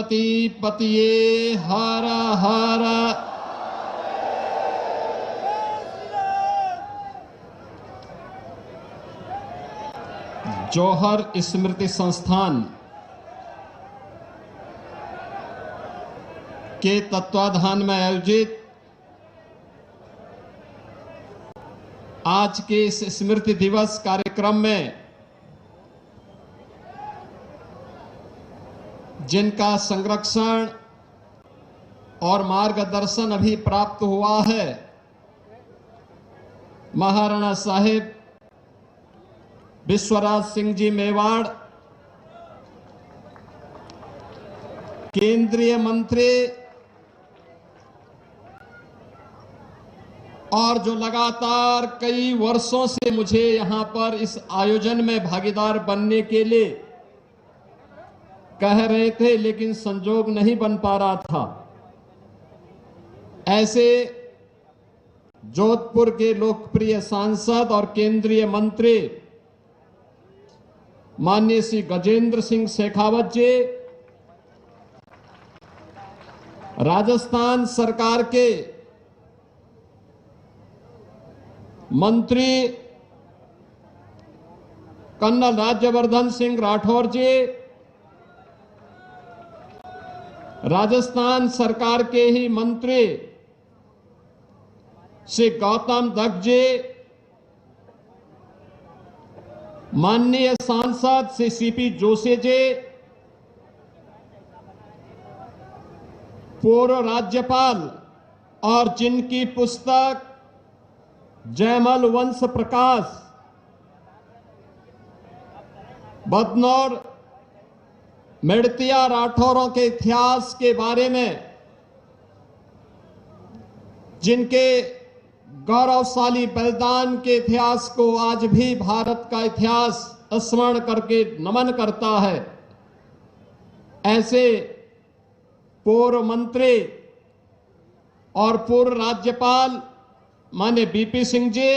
पार्वती पतिये हर हर। जौहर स्मृति संस्थान के तत्वाधान में आयोजित आज के इस स्मृति दिवस कार्यक्रम में जिनका संरक्षण और मार्गदर्शन अभी प्राप्त हुआ है, महाराणा साहिब विश्वराज सिंह जी मेवाड़, केंद्रीय मंत्री और जो लगातार कई वर्षों से मुझे यहां पर इस आयोजन में भागीदार बनने के लिए कह रहे थे, लेकिन संजोग नहीं बन पा रहा था, ऐसे जोधपुर के लोकप्रिय सांसद और केंद्रीय मंत्री माननीय श्री गजेंद्र सिंह शेखावत जी, राजस्थान सरकार के मंत्री कर्नल राज्यवर्धन सिंह राठौर जी, राजस्थान सरकार के ही मंत्री श्री गौतम दत्त जी, माननीय सांसद श्री सीपी जोशी जी, पूर्व राज्यपाल और जिनकी पुस्तक जयमल वंश प्रकाश बदनौर मेड़तिया राठौरों के इतिहास के बारे में, जिनके गौरवशाली बलिदान के इतिहास को आज भी भारत का इतिहास स्मरण करके नमन करता है, ऐसे पूर्व मंत्री और पूर्व राज्यपाल माननीय बीपी सिंह जी,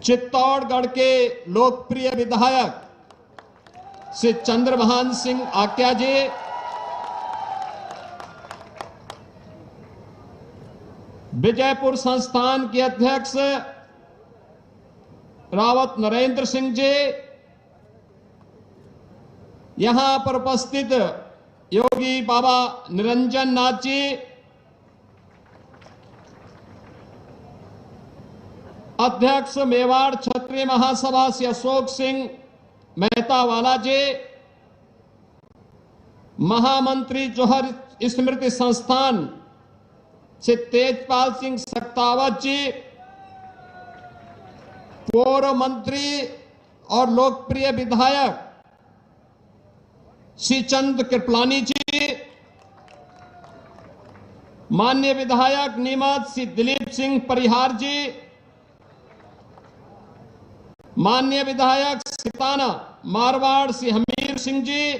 चित्तौड़गढ़ के लोकप्रिय विधायक श्री चंद्रभान सिंह आक्या जी, विजयपुर संस्थान के अध्यक्ष रावत नरेंद्र सिंह जी, यहां पर उपस्थित योगी बाबा निरंजन नाथ जी, अध्यक्ष मेवाड़ क्षत्रिय महासभा श्री अशोक सिंह मेहता वाला जी, महामंत्री जौहर स्मृति संस्थान श्री तेजपाल सिंह सक्तावत जी, पूर्व मंत्री और लोकप्रिय विधायक श्री चंद कृपलानी जी, माननीय विधायक नीमच श्री दिलीप सिंह परिहार जी, माननीय विधायक सिताना मारवाड़ श्री हमीर सिंह जी,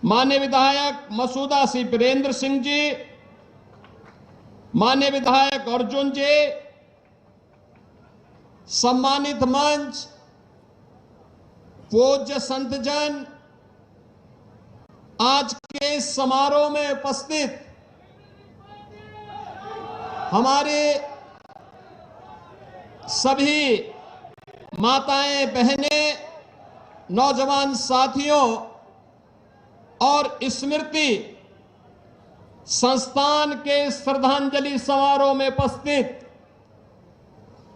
माननीय विधायक मसूदा श्री वीरेंद्र सिंह जी, माननीय विधायक अर्जुन जी, सम्मानित मंच, पूज्य संतजन, आज के इस समारोह में उपस्थित हमारे सभी माताएं, बहनें, नौजवान साथियों और स्मृति संस्थान के श्रद्धांजलि समारोह में उपस्थित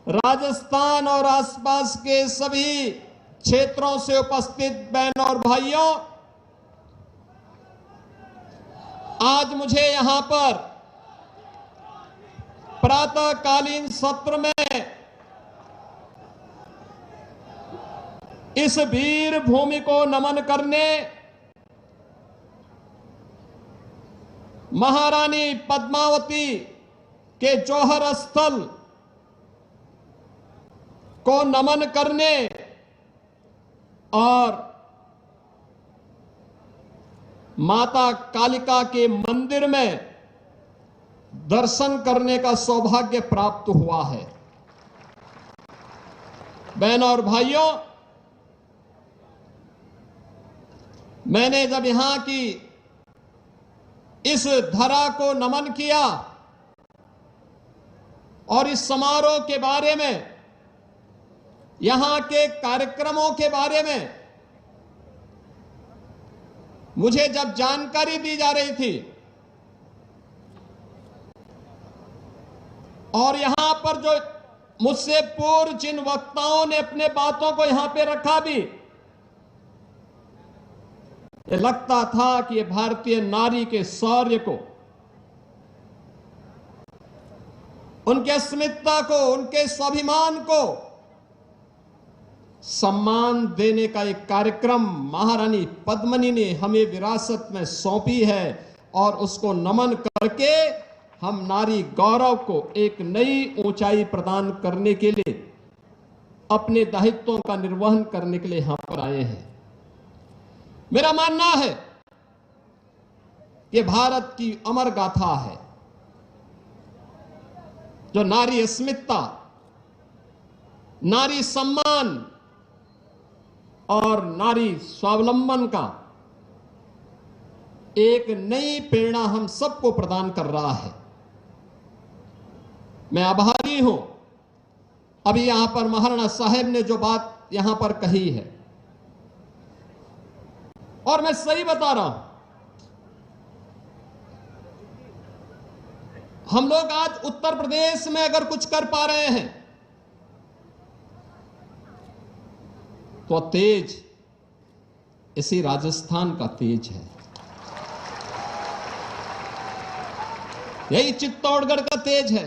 राजस्थान और आसपास के सभी क्षेत्रों से उपस्थित बहनों और भाइयों, आज मुझे यहां पर प्रातःकालीन सत्र में इस वीर भूमि को नमन करने, महारानी पद्मावती के जौहर स्थल को नमन करने और माता कालिका के मंदिर में दर्शन करने का सौभाग्य प्राप्त हुआ है। बहनों और भाइयों, मैंने जब यहां की इस धरा को नमन किया और इस समारोह के बारे में, यहां के कार्यक्रमों के बारे में मुझे जब जानकारी दी जा रही थी और यहां पर जो मुझसे पूर्व जिन वक्ताओं ने अपने बातों को यहां पे रखा भी, ये लगता था कि ये भारतीय नारी के शौर्य को, उनके अस्मिता को, उनके स्वाभिमान को सम्मान देने का एक कार्यक्रम महारानी पद्मिनी ने हमें विरासत में सौंपी है और उसको नमन करके हम नारी गौरव को एक नई ऊंचाई प्रदान करने के लिए, अपने दायित्वों का निर्वहन करने के लिए यहां पर आए हैं। मेरा मानना है कि भारत की अमर गाथा है, जो नारी अस्मिता, नारी सम्मान और नारी स्वावलंबन का एक नई प्रेरणा हम सबको प्रदान कर रहा है। मैं आभारी हूं, अभी यहां पर महाराणा साहब ने जो बात यहां पर कही है, और मैं सही बता रहा हूं, हम लोग आज उत्तर प्रदेश में अगर कुछ कर पा रहे हैं तो तेज इसी राजस्थान का तेज है, यही चित्तौड़गढ़ का तेज है।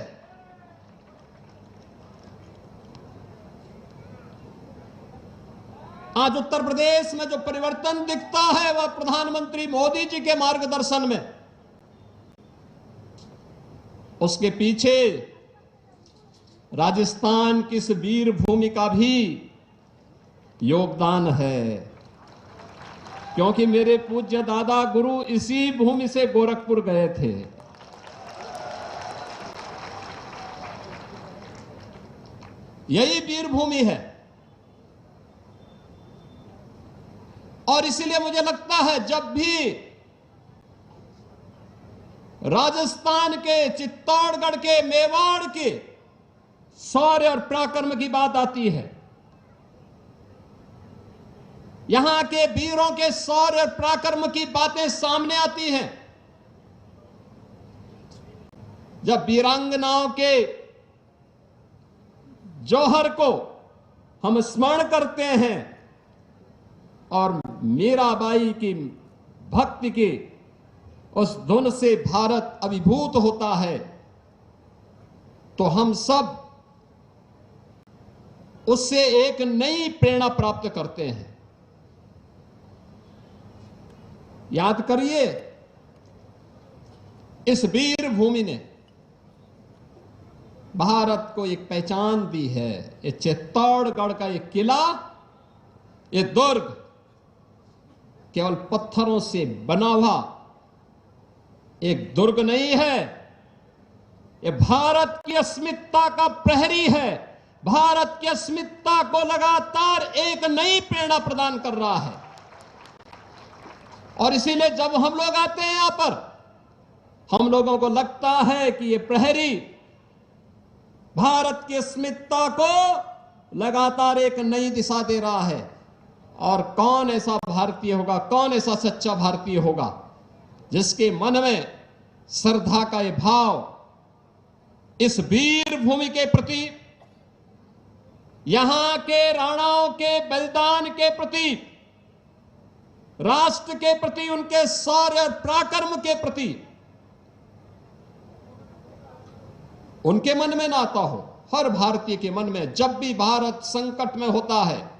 आज उत्तर प्रदेश में जो परिवर्तन दिखता है वह प्रधानमंत्री मोदी जी के मार्गदर्शन में, उसके पीछे राजस्थान की इस वीर भूमि का भी योगदान है, क्योंकि मेरे पूज्य दादा गुरु इसी भूमि से गोरखपुर गए थे। यही वीर भूमि है और इसीलिए मुझे लगता है जब भी राजस्थान के, चित्तौड़गढ़ के, मेवाड़ के शौर्य और पराक्रम की बात आती है, यहां के वीरों के शौर्य और पराक्रम की बातें सामने आती हैं, जब वीरांगनाओं के जौहर को हम स्मरण करते हैं और मीराबाई की भक्ति की उस धुन से भारत अभिभूत होता है, तो हम सब उससे एक नई प्रेरणा प्राप्त करते हैं। याद करिए, इस वीर भूमि ने भारत को एक पहचान दी है। ये चित्तौड़गढ़ का ये किला, ये दुर्ग केवल पत्थरों से बना हुआ एक दुर्ग नहीं है, ये भारत की अस्मिता का प्रहरी है, भारत की अस्मिता को लगातार एक नई प्रेरणा प्रदान कर रहा है। और इसीलिए जब हम लोग आते हैं यहां पर, हम लोगों को लगता है कि ये प्रहरी भारत की अस्मिता को लगातार एक नई दिशा दे रहा है। और कौन ऐसा भारतीय होगा, कौन ऐसा सच्चा भारतीय होगा जिसके मन में श्रद्धा का ये भाव इस वीर भूमि के प्रति, यहां के राणाओं के बलिदान के प्रति, राष्ट्र के प्रति, उनके शौर्य और पराक्रम के प्रति उनके मन में ना आता हो। हर भारतीय के मन में जब भी भारत संकट में होता है,